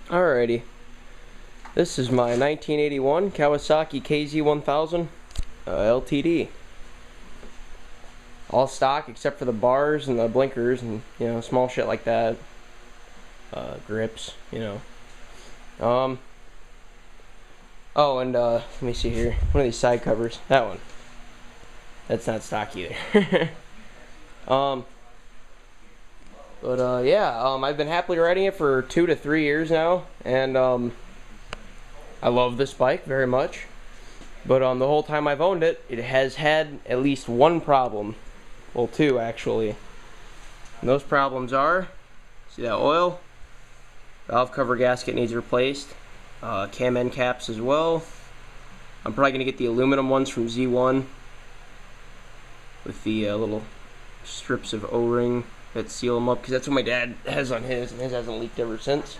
Alrighty, this is my 1981 Kawasaki KZ1000 LTD. All stock except for the bars and the blinkers and, you know, small shit like that. Grips, you know. Oh, and let me see here. One of these side covers. That one. That's not stock either. I've been happily riding it for 2 to 3 years now, and I love this bike very much. But the whole time I've owned it, it has had at least one problem. Well, two actually. And those problems are, see that oil? Valve cover gasket needs replaced. Cam end caps as well. I'm probably going to get the aluminum ones from Z1 with the little strips of O-ring that seal them up, because that's what my dad has on his, and his hasn't leaked ever since.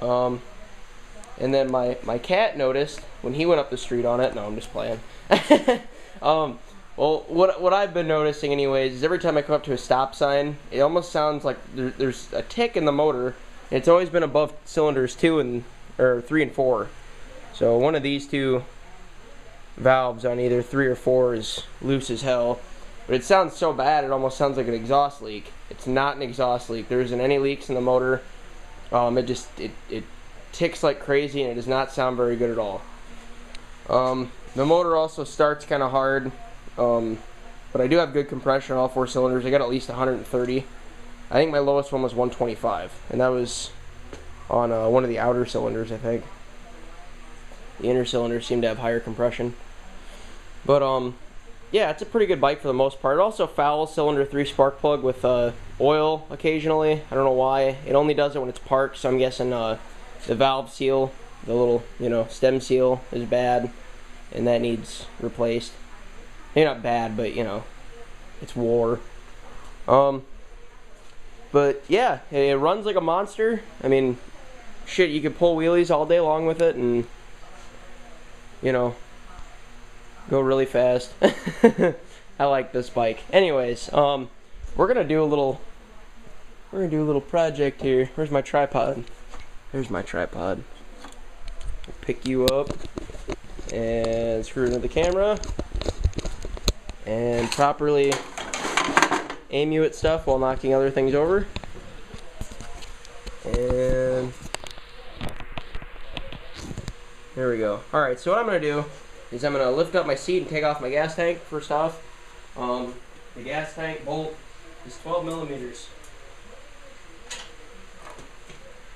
And then my cat noticed when he went up the street on it. No, I'm just playing. Well, what I've been noticing anyways is every time I come up to a stop sign, it almost sounds like there's a tick in the motor. And it's always been above cylinders 3 and 4. So one of these two valves on either 3 or 4 is loose as hell. But it sounds so bad, it almost sounds like an exhaust leak. It's not an exhaust leak. There isn't any leaks in the motor. It ticks like crazy, and it does not sound very good at all. The motor also starts kind of hard, but I do have good compression on all 4 cylinders. I got at least 130. I think my lowest one was 125, and that was on one of the outer cylinders, I think. The inner cylinders seem to have higher compression. But yeah, it's a pretty good bike for the most part. It also fouls cylinder 3 spark plug with oil occasionally. I don't know why. It only does it when it's parked, so I'm guessing the valve seal, the little, you know, stem seal is bad, and that needs replaced. Maybe not bad, but, you know, it's wore. But yeah, it runs like a monster. I mean, shit, you could pull wheelies all day long with it and, you know, go really fast. I like this bike. Anyways, we're gonna do a little project here. Where's my tripod? There's my tripod. I'll pick you up and screw it into the camera and properly aim you at stuff while knocking other things over. And there we go. Alright, so what I'm going to do is I'm going to lift up my seat and take off my gas tank first off. The gas tank bolt is 12 millimeters.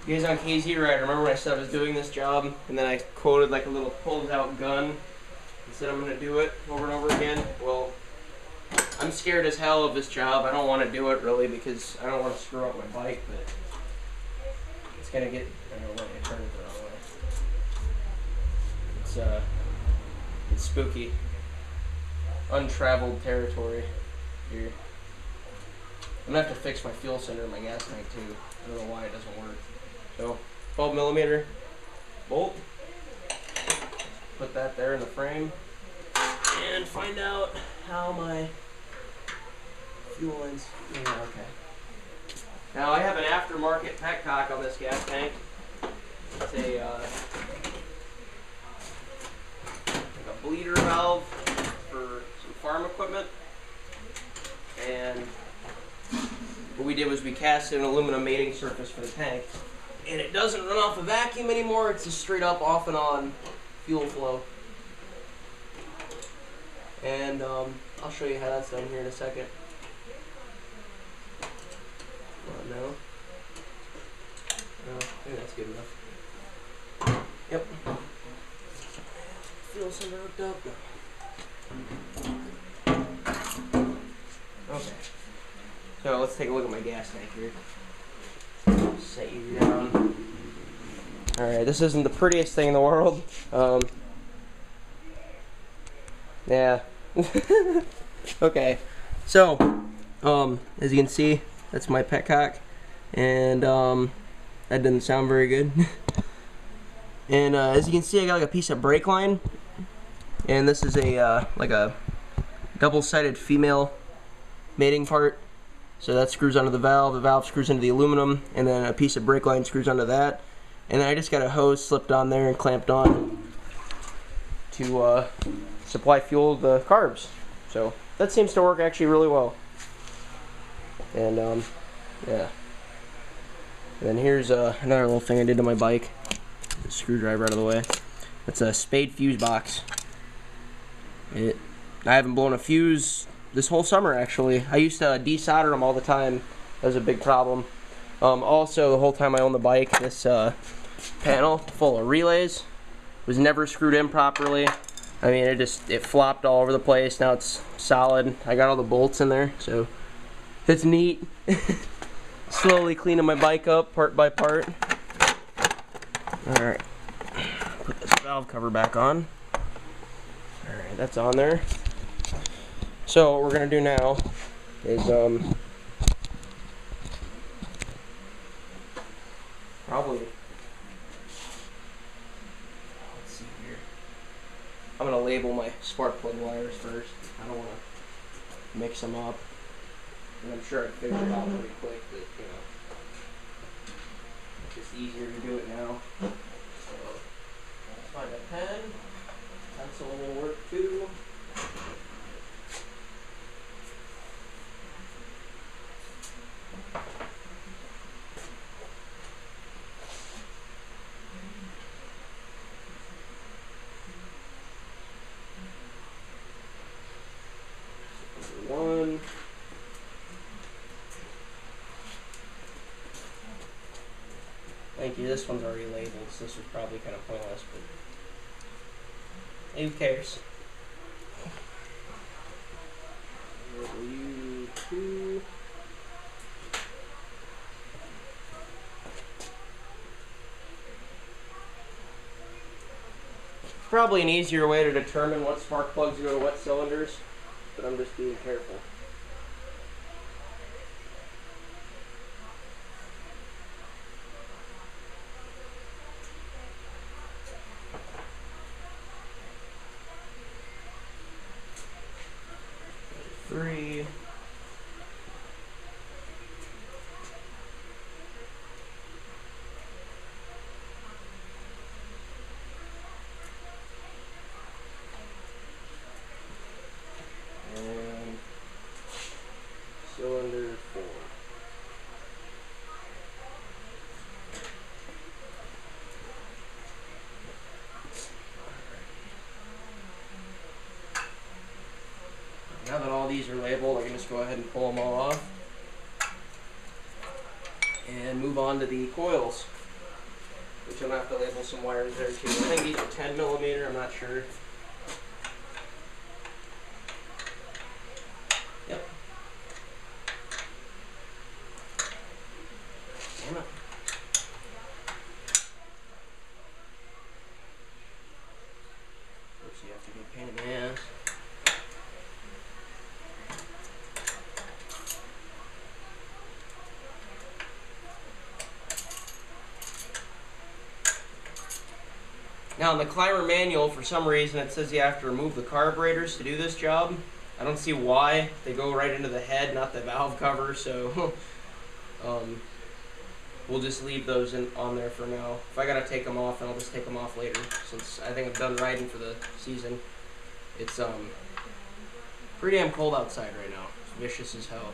You guys on KZ Rider, remember when I said I was doing this job and then I quoted like a little pulled out gun and said I'm going to do it over and over again? Well, I'm scared as hell of this job. I don't want to do it really because I don't want to screw up my bike, but it's going to get, I don't know, I turned it the wrong way. It's spooky. Untraveled territory here. I'm going to have to fix my fuel cylinder in my gas tank too. I don't know why it doesn't work. So, 12 millimeter bolt. Put that there in the frame. And find out how my fuel lines. Yeah, okay. Now I have an aftermarket petcock on this gas tank. It's a like a bleeder valve for some farm equipment. And what we did was we cast an aluminum mating surface for the tank. And it doesn't run off a vacuum anymore. It's just straight up off and on fuel flow. And I'll show you how that's done here in a second. No, I think that's good enough. Yep. Fuel cylinder hooked up. Okay. So let's take a look at my gas tank here. Set you down. Alright, this isn't the prettiest thing in the world. Yeah. Okay. So, as you can see, that's my petcock, and that didn't sound very good. And as you can see, I got like a piece of brake line, and this is a like a double-sided female mating part. So that screws onto the valve screws into the aluminum, and then a piece of brake line screws onto that. And then I just got a hose slipped on there and clamped on to supply fuel to the carbs. So that seems to work actually really well. And yeah. And then here's another little thing I did to my bike. The screwdriver out of the way. It's a spade fuse box. I haven't blown a fuse this whole summer actually. I used to desolder them all the time. That was a big problem. Also, the whole time I owned the bike, this panel full of relays was never screwed in properly. I mean, it flopped all over the place. Now it's solid. I got all the bolts in there, so it's neat. Slowly cleaning my bike up part by part. Alright, put this valve cover back on. Alright, that's on there. So what we're going to do now is probably, let's see here. I'm going to label my spark plug wires first. I don't want to mix them up. And I'm sure I'd figure it out pretty quick, but you know, it's just easier to do it now. So let's find a pen. Pencil will work too. One. Thank you. This one's already labeled, so this was probably kind of pointless, but who cares? W2. Probably an easier way to determine what spark plugs go to what cylinders, but I'm just being careful. Three. And cylinder 4. Now that all these are labeled, I can just go ahead and pull them all off and move on to the coils, which I'm going to have to label some wires there too. I think these are 10 millimeter, I'm not sure. Yep. Damn it. Of course, you have to be a pain in the ass. Now in the climber manual, for some reason, it says you have to remove the carburetors to do this job. I don't see why. They go right into the head, not the valve cover, so we'll just leave those on there for now. If I gotta take them off, then I'll just take them off later, since I think I'm done riding for the season. It's pretty damn cold outside right now. It's vicious as hell.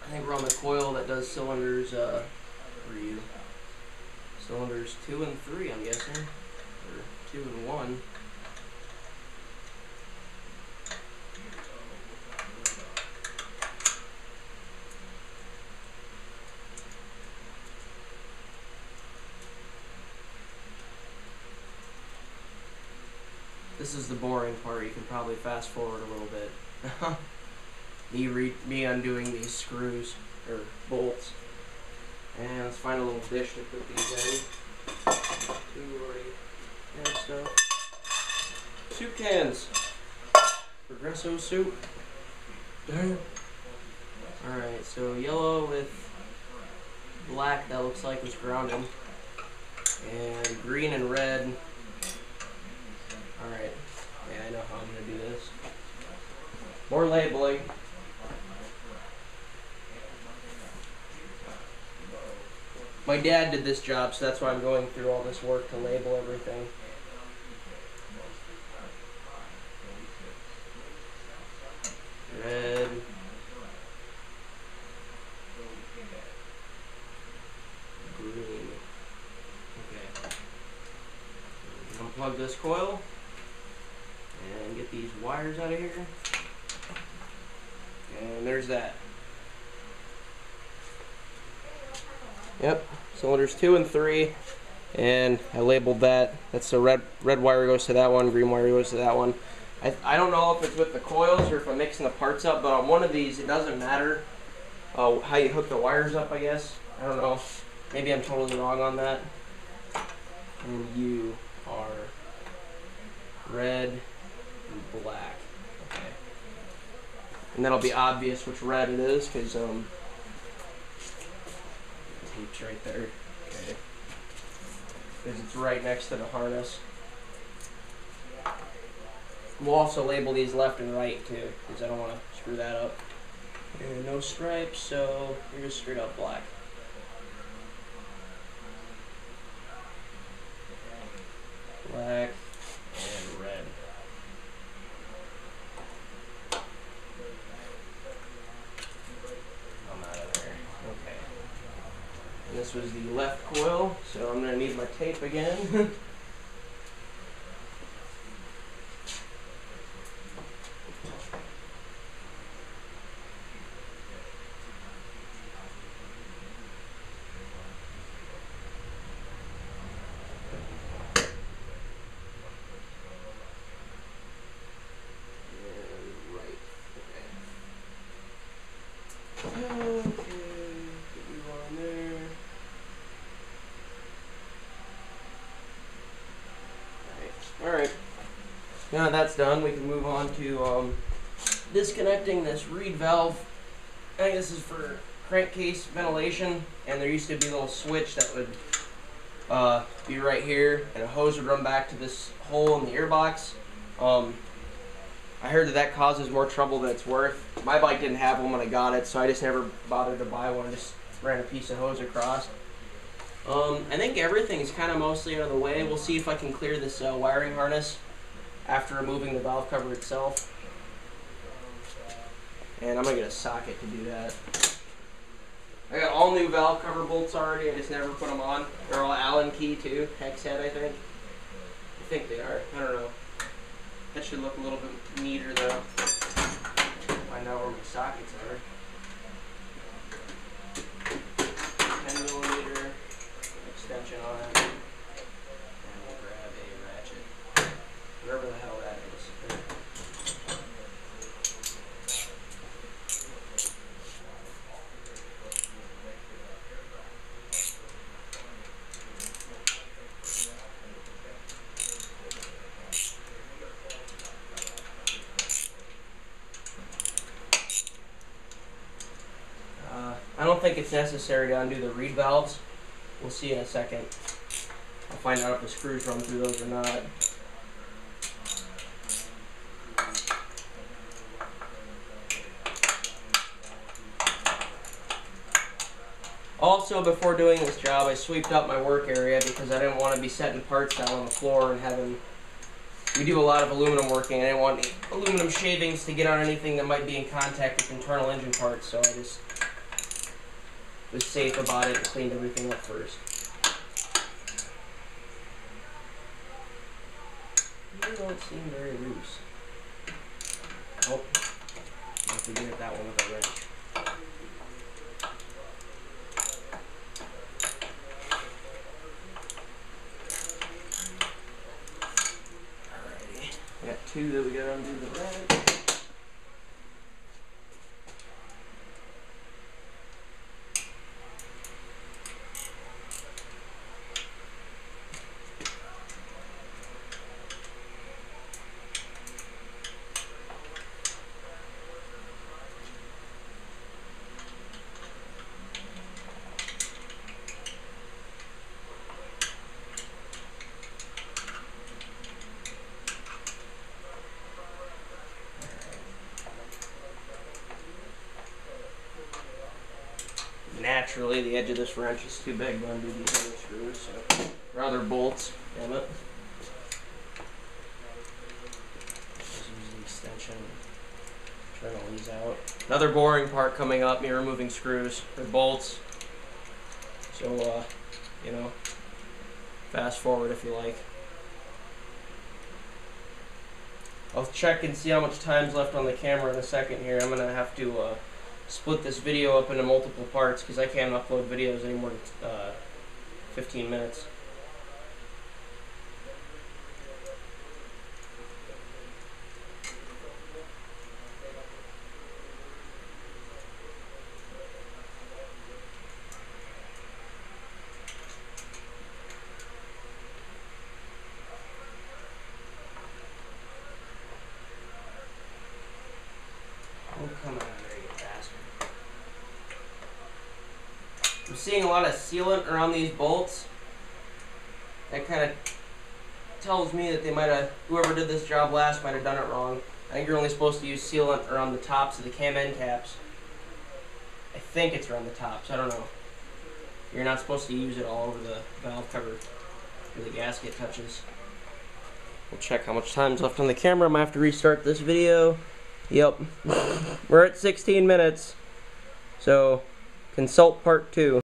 I think we're on the coil that does cylinders, cylinders 2 and 3, I'm guessing, or 2 and 1. This is the boring part. You can probably fast forward a little bit. Me undoing these screws, or bolts. And let's find a little dish to put these in. 2 already and stuff. 2 cans for Progresso soup. Damn. Alright, so yellow with black that looks like was grounded. And green and red. Alright. Yeah, I know how I'm going to do this. More labeling. My dad did this job, so that's why I'm going through all this work to label everything. Red. Green. Okay. Unplug this coil and get these wires out of here. And there's that. Yep, cylinders 2 and 3, and I labeled that. That's the red wire goes to that one, green wire goes to that one. I don't know if it's with the coils or if I'm mixing the parts up, but on one of these it doesn't matter how you hook the wires up, I guess. I don't know. Maybe I'm totally wrong on that. And you are red and black. Okay. And that'll be obvious which red it is, because tape's right there. Okay. Because it's right next to the harness. We'll also label these left and right too, because I don't want to screw that up. And no stripes, so you're just straight up black. Black and red. I'm out of there. Okay. And this was the left coil, so I'm going to need my tape again. Alright, now that's done, we can move on to disconnecting this reed valve. I think this is for crankcase ventilation, and there used to be a little switch that would be right here, and a hose would run back to this hole in the earbox. I heard that causes more trouble than it's worth. My bike didn't have one when I got it, so I just never bothered to buy one. I just ran a piece of hose across. I think everything's kind of mostly out of the way. We'll see if I can clear this wiring harness after removing the valve cover itself. And I'm going to get a socket to do that. I got all new valve cover bolts already. I just never put them on. They're all Allen key too. Hex head, I think. I think they are. I don't know. That should look a little bit neater though. Find out where my sockets are. 10mm extension on it. And we'll grab a ratchet. Whatever the hell that is. I don't think it's necessary to undo the reed valves. We'll see in a second. I'll find out if the screws run through those or not. Also, before doing this job, I sweeped up my work area because I didn't want to be setting parts down on the floor and having... We do a lot of aluminum working, and I didn't want aluminum shavings to get on anything that might be in contact with internal engine parts, so I just was safe about it and cleaned everything up first. You don't seem very loose. Oh, I have to get at that one with a wrench. Alrighty, we got two that we gotta undo the wrench. naturally the edge of this wrench is too big to undo these other screws, so, or other bolts, damn it. Just use the extension, trying all these out. Another boring part coming up, me removing screws, or bolts. So, you know, fast forward if you like. I'll check and see how much time's left on the camera in a second here. I'm going to have to split this video up into multiple parts because I can't upload videos any more than 15 minutes. Oh, come on, there you bastard. I'm seeing a lot of sealant around these bolts. That kind of tells me that they might have, whoever did this job last might have done it wrong. I think you're only supposed to use sealant around the tops of the cam end caps. I think it's around the tops, I don't know. You're not supposed to use it all over the valve cover where the gasket touches. We'll check how much time's left on the camera. I might have to restart this video. Yep, we're at 16 minutes, so consult part 2.